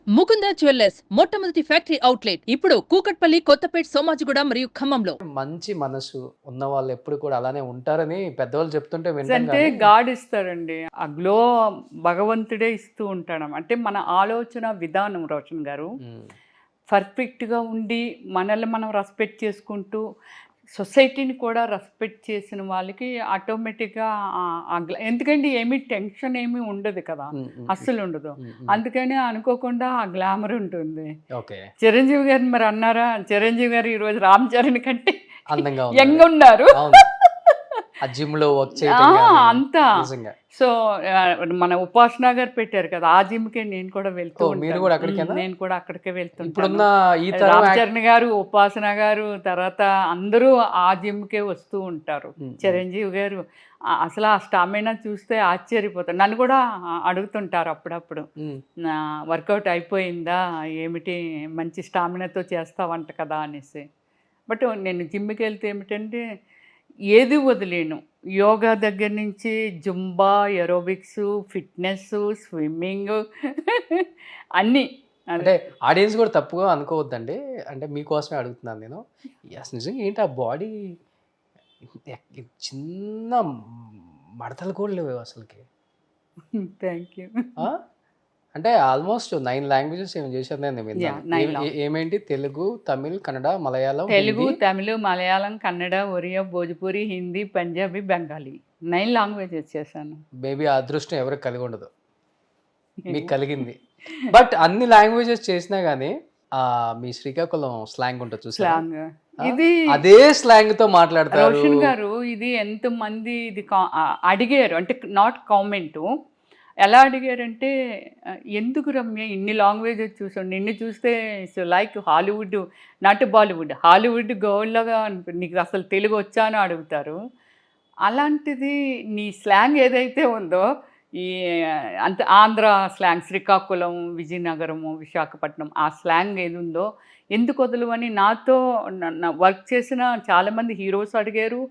Mukunda jewellers మొట్టమొదటి factory outlet ఇప్పుడు కూకట్పల్లి, కొత్తపేట్, సోమాజిగూడ మరియు ఖమ్మంలో. మంచి మనసు ఉన్న వాళ్ళు ఎప్పుడు కూడా అలానే ఉంటారని పెద్దవాళ్ళు చెప్తుంటే వింటాం అంటే కానీ గాడ్ ఇస్తారండి. ఆ గ్లో భగవంతుడే ఇస్తూ ఉంటాడు. అంటే మన ఆలోచన విధానం రోషన్ గారు పర్ఫెక్ట్గా ఉండి మనల్ని మనం రెస్పెక్ట్ చేసుకుంటూ సొసైటీని కూడా రెస్పెక్ట్ చేసిన వాళ్ళకి ఆటోమేటిక్గా ఎందుకంటే ఏమీ టెన్షన్ ఏమీ ఉండదు కదా, అస్సలు ఉండదు. అందుకని అనుకోకుండా ఆ గ్లామర్ ఉంటుంది. ఓకే. చిరంజీవి గారిని మరి అన్నారా, చిరంజీవి గారు ఈరోజు రామ్ చరణ్ కంటే అందంగా యంగ్ ఉన్నారు. ఆ జిమ్ లో వర్క్ చేయడం అంతా. నిజంగా. సో మన ఉపాసన గారు పెట్టారు కదా, ఆ జిమ్కే నేను కూడా వెళ్తూ మీరు కూడా అక్కడికేనా? నేను కూడా అక్కడికే ఇప్పుడున్న వెళ్తుంటాను. ఈ తరం రామ్ చరణ్ గారు, ఉపాసన గారు, తర్వాత అందరూ ఆ జిమ్కే వస్తూ ఉంటారు. చిరంజీవి గారు అసలు ఆ స్టామినా చూస్తే ఆశ్చర్యపోతారు. నన్ను కూడా అడుగుతుంటారు అప్పుడప్పుడు, వర్కౌట్ అయిపోయిందా ఏమిటి, మంచి స్టామినాతో చేస్తావంట కదా అనేసి. బట్ నేను జిమ్కి వెళ్తే ఏమిటంటే ఏది వదిలేను. యోగా దగ్గర నుంచి జుంబా, ఎరోబిక్స్, ఫిట్నెస్, స్విమ్మింగ్ అన్నీ. అంటే ఆడియన్స్ కూడా తప్పుగా అనుకోవద్దండి, అంటే మీకోసమే అడుగుతున్నాను నేను. నిజంగా ఏంటి ఆ బాడీ, చిన్న మడతలు కూడా లేవు అసలుకి. Thank you. అంటే ఆల్మోస్ట్ 9 లాంగ్వేజెస్ ఏమి చేశారు నేను విన్నాను. ఏమేంటి? తెలుగు, తమిళ్, కన్నడ, మలయాళం, తెలుగు, తమిళ్, మలయాళం, కన్నడ, ఒరియా, భోజ్పురి, హిందీ, పంజాబీ, బెంగాలీ 9 లాంగ్వేజెస్ చేశాను. మేబీ ఆ అదృష్టం ఎవరికి కలిగి ఉండదు, మీకు కలిగింది. బట్ అన్ని లాంగ్వేజెస్ చేసినా గానీ మీ శ్రీకాకుళం స్లాంగ్ ఉంటుంది చూసారా, ఇది అదే స్లాంగ్ తో మాట్లాడతారు. రోషన్ గారు ఇది ఎంతమంది ఇది అడిగారు, అంటే నాట్ కామెంట్. ఎలా అడిగారంటే, ఎందుకు రమ్య ఇన్ని లాంగ్వేజెస్ చూసాను, నిన్ను చూస్తే like Hollywood, not Bollywood, Hollywood గర్ల్లాగా నీకు అసలు తెలుగు వచ్చా అని అడుగుతారు. అలాంటిది నీ స్లాంగ్ ఏదైతే ఉందో, ఈ అంత ఆంధ్ర స్లాంగ్, శ్రీకాకుళం, విజయనగరము, విశాఖపట్నం ఆ స్లాంగ్ ఏది ఉందో ఎందుకు వదలవని నాతో వర్క్ చేసిన చాలామంది హీరోస్ అడిగారు,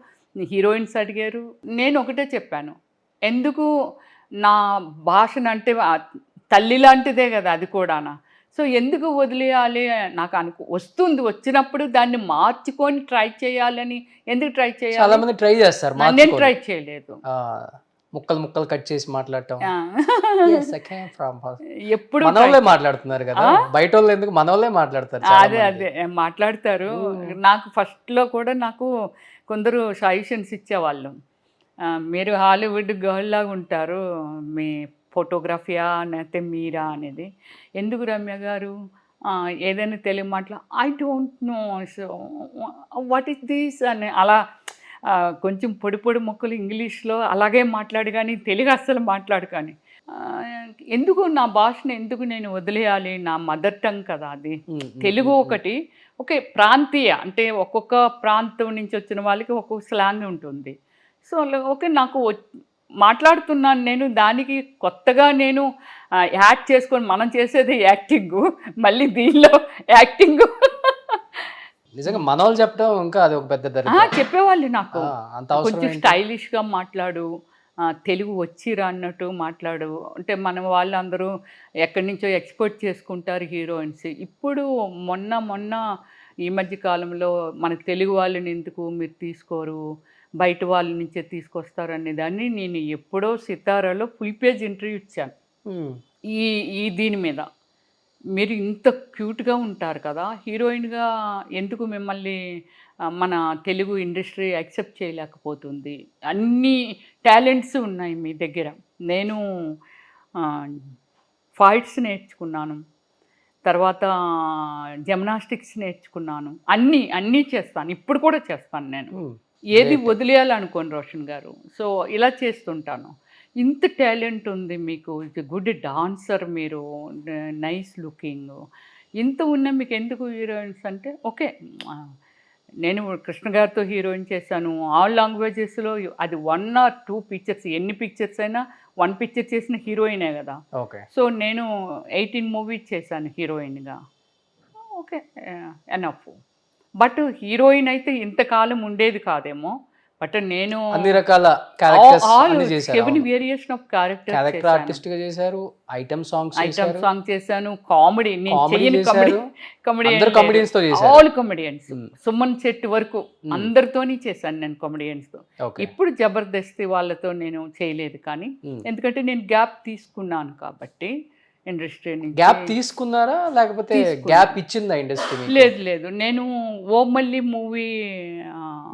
హీరోయిన్స్ అడిగారు. నేను ఒకటే చెప్పాను, ఎందుకు నా భాషను, అంటే తల్లి లాంటిదే కదా అది కూడానా, సో ఎందుకు వదిలేయాలి, నాకు వస్తుంది, వచ్చినప్పుడు దాన్ని మార్చుకొని ట్రై చేయాలని. ఎందుకు ట్రై చేయాలి? చాలా మంది ట్రై చేస్తారు, నేను ట్రై చేయలేదు. ముక్కలు ముక్కలు కట్ చేసి మాట్లాడటం. ఎప్పుడు మనోళ్ళే మాట్లాడుతున్నారు కదా, బయట వాళ్ళు ఎందుకు, మనోళ్ళే మాట్లాడతారు. అదే మాట్లాడతారు. నాకు ఫస్ట్లో కూడా నాకు కొందరు సజెషన్స్ ఇచ్చేవాళ్ళు, మీరు హాలీవుడ్ గర్ల్ లాగా ఉంటారు, మీ ఫోటోగ్రఫీయా లేకపోతే మీరా అనేది. ఎందుకు రమ్య గారు ఏదైనా తెలుగు మాటలు I don't know, so what is this అని అలా కొంచెం పొడి పొడి మొక్కలు ఇంగ్లీష్లో అలాగే మాట్లాడు, కానీ తెలుగు అస్సలు మాట్లాడు. కానీ ఎందుకు నా భాషను ఎందుకు నేను వదిలేయాలి, నా మదర్ టంగ్ కదా అది. తెలుగు ఒకటి ఓకే, ప్రాంతీయ అంటే ఒక్కొక్క ప్రాంతం నుంచి వచ్చిన వాళ్ళకి ఒక్కొక్క స్లాంగ్ ఉంటుంది. సో ఓకే, నాకు మాట్లాడుతున్నాను నేను, దానికి కొత్తగా నేను యాడ్ చేసుకొని, మనం చేసేది యాక్టింగ్, మళ్ళీ దీనిలో యాక్టింగ్. నిజంగా మనోళ్ళు చెప్పడం ఇంకా అది ఒక పెద్ద చెప్పేవాళ్ళు నాకు, కొంచెం స్టైలిష్గా మాట్లాడు, తెలుగు వచ్చిరా అన్నట్టు మాట్లాడు. అంటే మన వాళ్ళందరూ ఎక్కడి నుంచో ఎక్స్పోర్ట్ చేసుకుంటారు హీరోయిన్స్. ఇప్పుడు మొన్న ఈ మధ్య కాలంలో మన తెలుగు వాళ్ళని ఎందుకు మీరు తీసుకోరు, బయట వాళ్ళ నుంచే తీసుకొస్తారు అనే దాన్ని నేను ఎప్పుడో సితారాలో ఫుల్ పేజ్ ఇంటర్వ్యూ ఇచ్చాను. ఈ దీని మీద, మీరు ఇంత క్యూట్గా ఉంటారు కదా, హీరోయిన్గా ఎందుకు మిమ్మల్ని మన తెలుగు ఇండస్ట్రీ యాక్సెప్ట్ చేయలేకపోతుంది, అన్ని టాలెంట్స్ ఉన్నాయి మీ దగ్గర. నేను ఫైట్స్ నేర్చుకున్నాను, తర్వాత జిమ్నాస్టిక్స్ నేర్చుకున్నాను, అన్నీ చేస్తాను, ఇప్పుడు కూడా చేస్తాను. నేను ఏది వదిలేయాలనుకోను రోషన్ గారు. సో ఇలా చేస్తుంటాను. ఇంత టాలెంట్ ఉంది మీకు, గుడ్ డాన్సర్ మీరు, నైస్ లుకింగ్, ఇంత ఉన్న మీకు ఎందుకు హీరోయిన్స్ అంటే, ఓకే నేను కృష్ణ గారితో హీరోయిన్ చేశాను, ఆల్ లాంగ్వేజెస్లో అది 1 or 2 పిక్చర్స్, ఎన్ని పిక్చర్స్ అయినా 1 పిక్చర్ చేసిన హీరోయినే కదా. సో నేను 18 మూవీస్ చేశాను హీరోయిన్గా. Okay enough. బట్ హీరోయిన్ అయితే ఇంతకాలం ఉండేది కాదేమో, బట్ నేను అన్ని రకాల క్యారెక్టర్స్ అన్ని చేశారు. 7 variation of character character artist గా చేశారు, ఐటమ్ సాంగ్స్ ఐటమ్ చేశారు, సాంగ్ చేశాను, కామెడీ నేను కామెడీ చేయని చేశారు, అందరు comedians తో చేశారు. All comedians, Hmm. Suman Shetty వరకు అందరితోని చేశాను నేను comedians తో. ఓకే. ఇప్పుడు జబర్దస్తి వాళ్ళతో నేను చేయలేదు, కానీ ఎందుకంటే నేను గ్యాప్ తీసుకున్నాను కాబట్టి ఇండస్ట్రీ నుంచి. గ్యాప్ తీసుకున్నారా లేకపోతే తీసుకున్నా. గ్యాప్ ఇచ్చిందా ఇండస్ట్రీ? లేదు లేదు, నేను ఓమల్లి మూవీ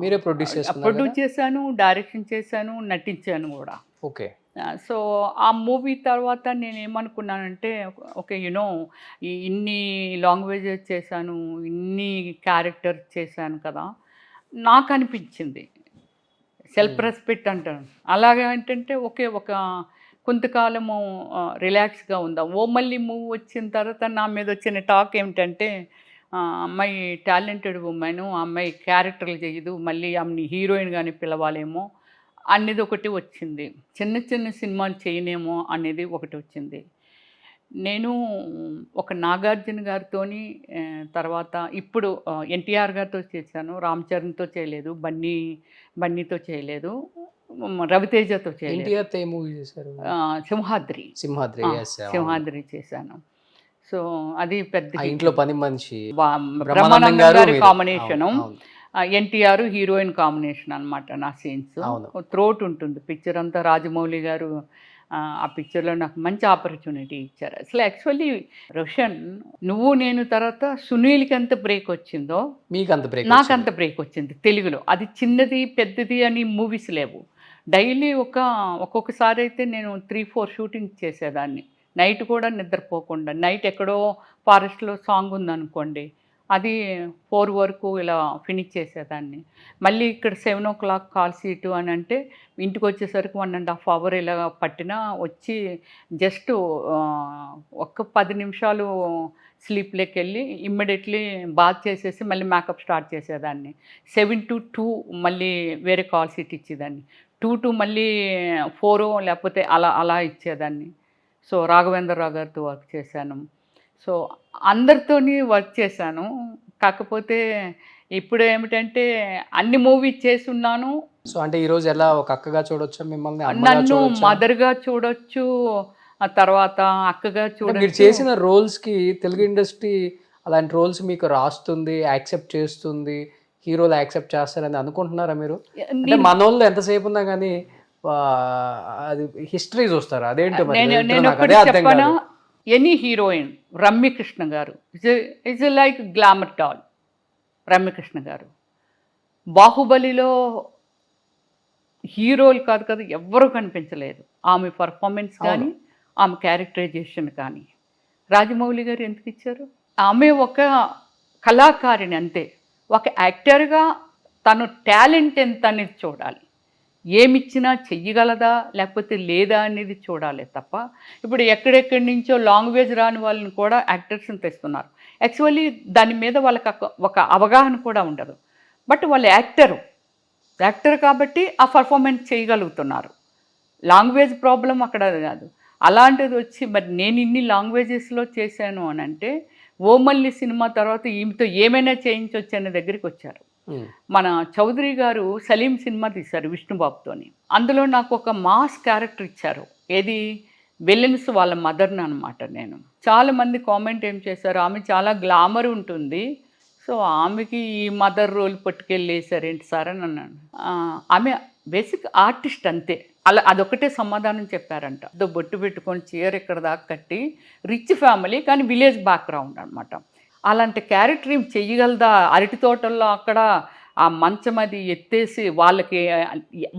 మీరే ప్రొడ్యూస్ చేస్తున్నారు ప్రొడ్యూస్ చేశాను, డైరెక్షన్ చేశాను, నటించాను కూడా. ఓకే. సో ఆ మూవీ తర్వాత నేను ఏమనుకున్నానంటే, ఓకే యునో ఇన్ని లాంగ్వేజెస్ చేశాను, ఇన్ని క్యారెక్టర్స్ చేశాను కదా, నాకు అనిపించింది సెల్ఫ్ రెస్పెక్ట్ అంటాను. అలాగే ఏంటంటే ఒకే ఒక కొంతకాలము రిలాక్స్గా ఉందా. ఓమల్లి మూవీ వచ్చిన తర్వాత నా మీద వచ్చిన టాక్ ఏమిటంటే, అమ్మాయి టాలెంటెడ్ ఉమెన్, అమ్మాయి క్యారెక్టర్లు చేయదు, మళ్ళీ ఆమెని హీరోయిన్ కానీ పిలవాలేమో అనేది ఒకటి వచ్చింది. చిన్న చిన్న సినిమాలు చేయనేమో అనేది ఒకటి వచ్చింది. నేను ఒక నాగార్జున గారితోని తర్వాత ఇప్పుడు ఎన్టీఆర్ గారితో చేశాను, రామ్ చరణ్తో చేయలేదు, బన్నీతో చేయలేదు, రవితేజతో చేయలేదు. ఎన్టీఆర్ తో ఏ మూవీ చేశారు? సింహాద్రి సింహాద్రి. yes, అవును. సింహాద్రి చేశాను. సో అది పెద్ద ఆ ఇంట్లో పని మనిషి బ్రహ్మానందం గారి మీరు. కాంబినేషను, అవును, అవును. ఎన్టీఆర్ హీరోయిన్ కాంబినేషన్ అనమాట నా సీన్స్. అవును. త్రోట్ ఉంటుంది పిక్చర్ అంతా. రాజమౌళి గారు ఆ పిక్చర్లో నాకు మంచి ఆపర్చునిటీ ఇచ్చారు. అసలు యాక్చువల్లీ రోషన్, నువ్వు నేను తర్వాత సునీల్కి ఎంత బ్రేక్ వచ్చిందో మీకు అంత బ్రేక్? నాకు అంత బ్రేక్ వచ్చింది తెలుగులో. అది చిన్నది పెద్దది అని మూవీస్ లేవు. డైలీ ఒక్కొక్కసారి అయితే నేను 3-4 షూటింగ్ చేసేదాన్ని, నైట్ కూడా నిద్రపోకుండా. నైట్ ఎక్కడో ఫారెస్ట్లో సాంగ్ ఉందనుకోండి, అది 4 వరకు ఇలా ఫినిష్ చేసేదాన్ని. మళ్ళీ ఇక్కడ 7 o'clock కాల్ సీటు అని అంటే ఇంటికి వచ్చేసరికి 1.5 hour ఇలా పట్టినా వచ్చి జస్ట్ ఒక్క 10 నిమిషాలు స్లీప్లోకి వెళ్ళి ఇమ్మీడియట్లీ బాత్ చేసేసి మళ్ళీ మేకప్ స్టార్ట్ చేసేదాన్ని. 7 to 2 మళ్ళీ వేరే కాల్ సీట్ ఇచ్చేదాన్ని. 2 to మళ్ళీ 4 లేకపోతే అలా ఇచ్చేదాన్ని. సో రాఘవేంద్రరావు గారితో వర్క్ చేశాను. సో అందరితోని వర్క్ చేశాను. కాకపోతే ఇప్పుడు ఏమిటంటే అన్ని మూవీస్ చేస్తున్నాను. సో అంటే ఈరోజు ఎలా ఒక అక్కగా చూడొచ్చా మిమ్మల్ని? నన్ను మదర్గా చూడొచ్చు, ఆ తర్వాత అక్కగా మీరు చూడొచ్చు. చేసిన రోల్స్ కి తెలుగు ఇండస్ట్రీ అలాంటి రోల్స్ మీకు రాస్తుంది, యాక్సెప్ట్ చేస్తుంది, హీరోలు యాక్సెప్ట్ చేస్తారని అనుకుంటున్నారా మీరు? అంటే మనోళ్ళు ఎంతసేపు ఉన్నా కానీ అది హిస్టరీ చూస్తారు, అదేంటో మరి నేను నాకు ఒకటి అదే అర్థం చెప్పనా, కాదు. ఎనీ హీరోయిన్ రమ్యకృష్ణ గారు is like glamour doll. Ramyakrishna గారు బాహుబలిలో హీరోలు కాదు కదా, ఎవ్వరూ కనిపించలేదు. ఆమె పర్ఫార్మెన్స్ కానీ ఆమె క్యారెక్టరైజేషన్ కానీ. రాజమౌళి గారు ఎందుకు ఇచ్చారు? ఆమె ఒక కళాకారిణి అంతే. ఒక యాక్టర్గా తను టాలెంట్ ఎంత అనేది చూడాలి. ఏమిచ్చినా చెయ్యగలదా లేకపోతే లేదా అనేది చూడాలి తప్ప, ఇప్పుడు ఎక్కడెక్కడి నుంచో లాంగ్వేజ్ రాని వాళ్ళని కూడా యాక్టర్స్ని తెస్తున్నారు. యాక్చువల్లీ దాని మీద వాళ్ళకి ఒక అవగాహన కూడా ఉండదు. బట్ వాళ్ళు యాక్టర్ కాబట్టి ఆ పర్ఫార్మెన్స్ చేయగలుగుతున్నారు. లాంగ్వేజ్ ప్రాబ్లం అక్కడ కాదు. అలాంటిది వచ్చి మరి నేను ఇన్ని లాంగ్వేజెస్లో చేశాను అని అంటే, ఓమల్లి సినిమా తర్వాత ఈమెతో ఏమైనా చేయించవచ్చు అనే దగ్గరికి వచ్చారు. మన చౌదరి గారు సలీం సినిమా తీశారు విష్ణుబాబుతోని. అందులో నాకు ఒక మాస్ క్యారెక్టర్ ఇచ్చారు. ఏది విలన్స్ వాళ్ళ మదర్ని అనమాట. నేను చాలామంది కామెంట్ ఏం చేశారు, ఆమె చాలా గ్లామర్ ఉంటుంది, సో ఆమెకి ఈ మదర్ రోల్ పట్టుకెళ్ళేసారేంటి సార్ అని అన్నాను. ఆమె బేసిక్ ఆర్టిస్ట్ అంతే. అలా అదొకటే సమాధానం చెప్పారంట. బొట్టు పెట్టుకొని చీర ఇక్కడ దాకా కట్టి, రిచ్ ఫ్యామిలీ కానీ విలేజ్ బ్యాక్గ్రౌండ్ అనమాట. అలాంటి క్యారెక్టర్ ఏం చెయ్యగలదా? అరటి తోటల్లో అక్కడ ఆ మంచం అది ఎత్తేసి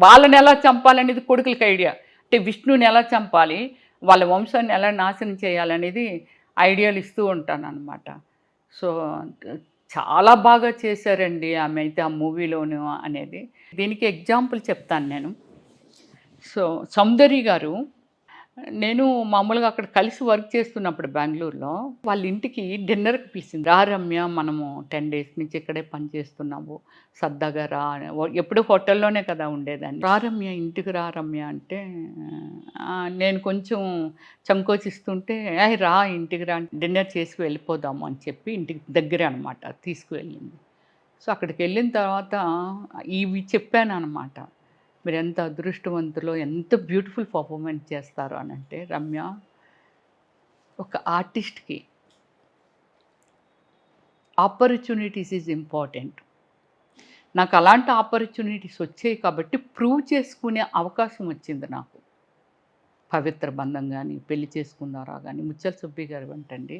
వాళ్ళని ఎలా చంపాలనేది కొడుకులకి ఐడియా. అంటే విష్ణుని ఎలా చంపాలి, వాళ్ళ వంశాన్ని ఎలా నాశనం చేయాలనేది ఐడియాలు ఇస్తూ ఉంటాను అనమాట. సో చాలా బాగా చేశారండి ఆమె అయితే ఆ మూవీలోను అనేది. దీనికి ఎగ్జాంపుల్ చెప్తాను నేను. సో సౌందర్య గారు, నేను మామూలుగా అక్కడ కలిసి వర్క్ చేస్తున్నప్పుడు బెంగళూరులో వాళ్ళ ఇంటికి డిన్నర్కి పిలిచింది. రా రమ్య, మనము 10 days నుంచి ఇక్కడే పని చేస్తున్నాము, సరదాగా రా. ఎప్పుడు హోటల్లోనే కదా ఉండేదాన్ని. రా రమ్య, ఇంటికి రా రమ్య అంటే నేను కొంచెం సంకోచిస్తుంటే, రా ఇంటికి రా, డిన్నర్ చేసి వెళ్ళిపోదాము అని చెప్పి ఇంటికి దగ్గరే అనమాట తీసుకువెళ్ళింది. సో అక్కడికి వెళ్ళిన తర్వాత ఇవి చెప్పాను అనమాట. మీరు ఎంత అదృష్టవంతులో, ఎంత బ్యూటిఫుల్ పర్ఫార్మెన్స్ చేస్తారు అని అంటే, రమ్య ఒక ఆర్టిస్ట్కి ఆపర్చునిటీస్ ఈజ్ ఇంపార్టెంట్. నాకు అలాంటి ఆపర్చునిటీస్ వచ్చాయి కాబట్టి ప్రూవ్ చేసుకునే అవకాశం వచ్చింది నాకు. పవిత్ర బంధం కానీ, పెళ్లి చేసుకున్నారా కానీ, ముచ్చల సుబ్బి గారు అంటండి.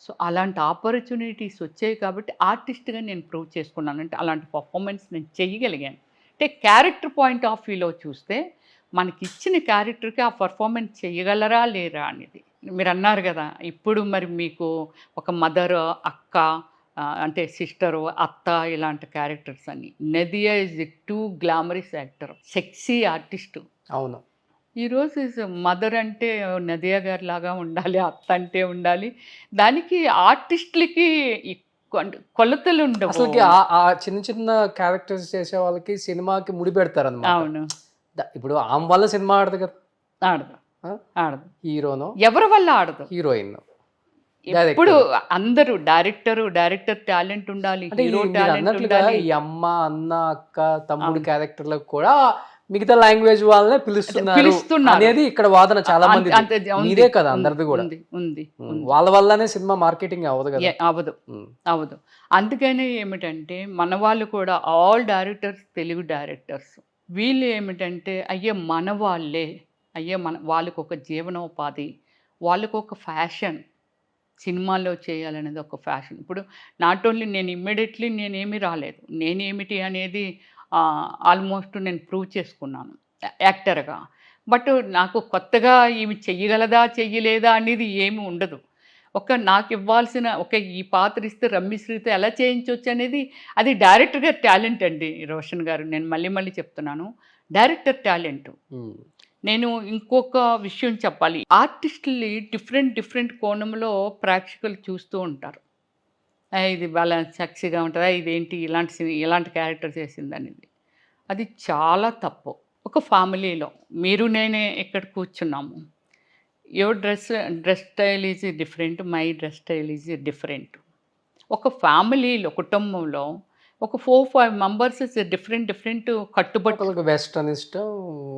సో అలాంటి ఆపర్చునిటీస్ వచ్చాయి కాబట్టి ఆర్టిస్ట్గా నేను ప్రూవ్ చేసుకున్నాను. అంటే అలాంటి పర్ఫార్మెన్స్ నేను చేయగలిగాను. అంటే క్యారెక్టర్ పాయింట్ ఆఫ్ వ్యూలో చూస్తే మనకి ఇచ్చిన క్యారెక్టర్కి ఆ పర్ఫార్మెన్స్ చేయగలరా లేరా అనేది. మీరు అన్నారు కదా, ఇప్పుడు మరి మీకు ఒక మదర్, అక్క, అంటే సిస్టరు, అత్త, ఇలాంటి క్యారెక్టర్స్ అని. Nadiya is too glamorous actor, sexy artist. అవును. ఈరోజు మదర్ అంటే నదియా గారి లాగా ఉండాలి, అత్త అంటే ఉండాలి. దానికి ఆర్టిస్టులకి కొలతలు ఉండవు. అసలుకి ఆ చిన్న చిన్న క్యారెక్టర్స్ చేసే వాళ్ళకి సినిమాకి ముడి పెడతారు అనమాట. అవును. ఇప్పుడు ఆమె వల్ల సినిమా ఆడదు కదా, ఆడదు ఆడదు. హీరోనో ఎవరి వల్ల ఆడదు, హీరోయిన్. ఇప్పుడు అందరూ డైరెక్టర్ టాలెంట్ ఉండాలి, హీరో టాలెంట్ అన్నట్లుగా ఉండాలి. ఈ అమ్మ, అన్న, అక్క, తమ్ముడు క్యారెక్టర్లకు కూడా మిగతా లాంగ్వేజ్ వాళ్ళనే పిలుస్తున్నారు అనేది ఇక్కడ వాదన చాలా మంది. ఇదే కదా అందరిది కూడా. ఉంది వాళ్ళ వల్లనే సినిమా మార్కెటింగ్ అవ్వదు కదా. అవ్వదు. అందుకనే ఏమిటంటే మన వాళ్ళు కూడా ఆల్ డైరెక్టర్స్, తెలుగు డైరెక్టర్స్, వీళ్ళు ఏమిటంటే మన వాళ్ళకు ఒక జీవనోపాధి, వాళ్ళకు ఒక ఫ్యాషన్, సినిమాల్లో చేయాలనేది ఒక ఫ్యాషన్. ఇప్పుడు నాట్ ఓన్లీ నేను ఇమ్మీడియట్లీ నేనేమీ రాలేదు, నేనేమిటి అనేది ఆల్మోస్ట్ నేను ప్రూవ్ చేసుకున్నాను యాక్టర్గా. బట్ నాకు కొత్తగా ఈమె చెయ్యగలదా చెయ్యలేదా అనేది ఏమి ఉండదు. నాకు ఇవ్వాల్సిన ఈ పాత్ర ఇస్తే రమ్యశ్రీతో ఎలా చేయించవచ్చు అనేది అది డైరెక్టర్ గారి టాలెంట్ అండి రోషన్ గారు. నేను మళ్ళీ చెప్తున్నాను, డైరెక్టర్ టాలెంట్. నేను ఇంకొక విషయం చెప్పాలి, ఆర్టిస్టులు డిఫరెంట్ కోణంలో ప్రేక్షకులు చూస్తూ ఉంటారు. ఇది వాళ్ళ సెక్సీగా ఉంటుందా, ఇదేంటి ఇలాంటి క్యారెక్టర్ చేసింది అనేది. అది చాలా తప్పు. ఒక ఫ్యామిలీలో మీరు నేనే ఇక్కడ కూర్చున్నాము, your dress style is different, my dress style is different. ఒక ఫ్యామిలీలో, కుటుంబంలో ఒక 4-5 మెంబర్స్ డిఫరెంట్ కట్టుబట్టలు. వెస్టర్న్ ఇష్టం,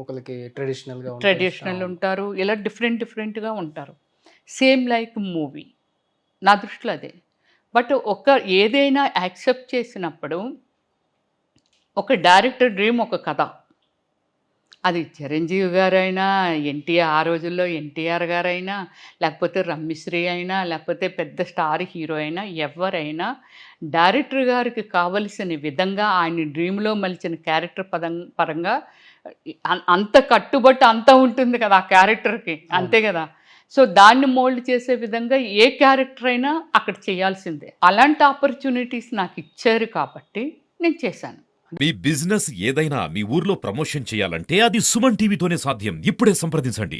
ఒకరికి ట్రెడిషనల్ ఉంటారు, ఇలా డిఫరెంట్గా ఉంటారు. సేమ్ లైక్ మూవీ, నా దృష్టిలో అదే. బట్ ఏదైనా యాక్సెప్ట్ చేసినప్పుడు ఒక డైరెక్టర్ డ్రీమ్ ఒక కథ. అది చిరంజీవి గారైనా, ఆ రోజుల్లో ఎన్టీఆర్ గారైనా, లేకపోతే రమ్యశ్రీ అయినా, లేకపోతే పెద్ద స్టార్ హీరో అయినా, ఎవరైనా డైరెక్టర్ గారికి కావలసిన విధంగా ఆయన డ్రీమ్లో మలిచిన క్యారెక్టర్ పరంగా అంత కట్టుబట్టి అంత ఉంటుంది కదా ఆ క్యారెక్టర్కి, అంతే కదా. సో దాన్ని మోల్డ్ చేసే విధంగా ఏ క్యారెక్టర్ అయినా అక్కడ చేయాల్సిందే. అలాంటి ఆపర్చునిటీస్ నాకు ఇచ్చారు కాబట్టి నేను చేశాను. మీ బిజినెస్ ఏదైనా మీ ఊర్లో ప్రమోషన్ చేయాలంటే అది సుమన్ టీవీతోనే సాధ్యం. ఇప్పుడే సంప్రదించండి.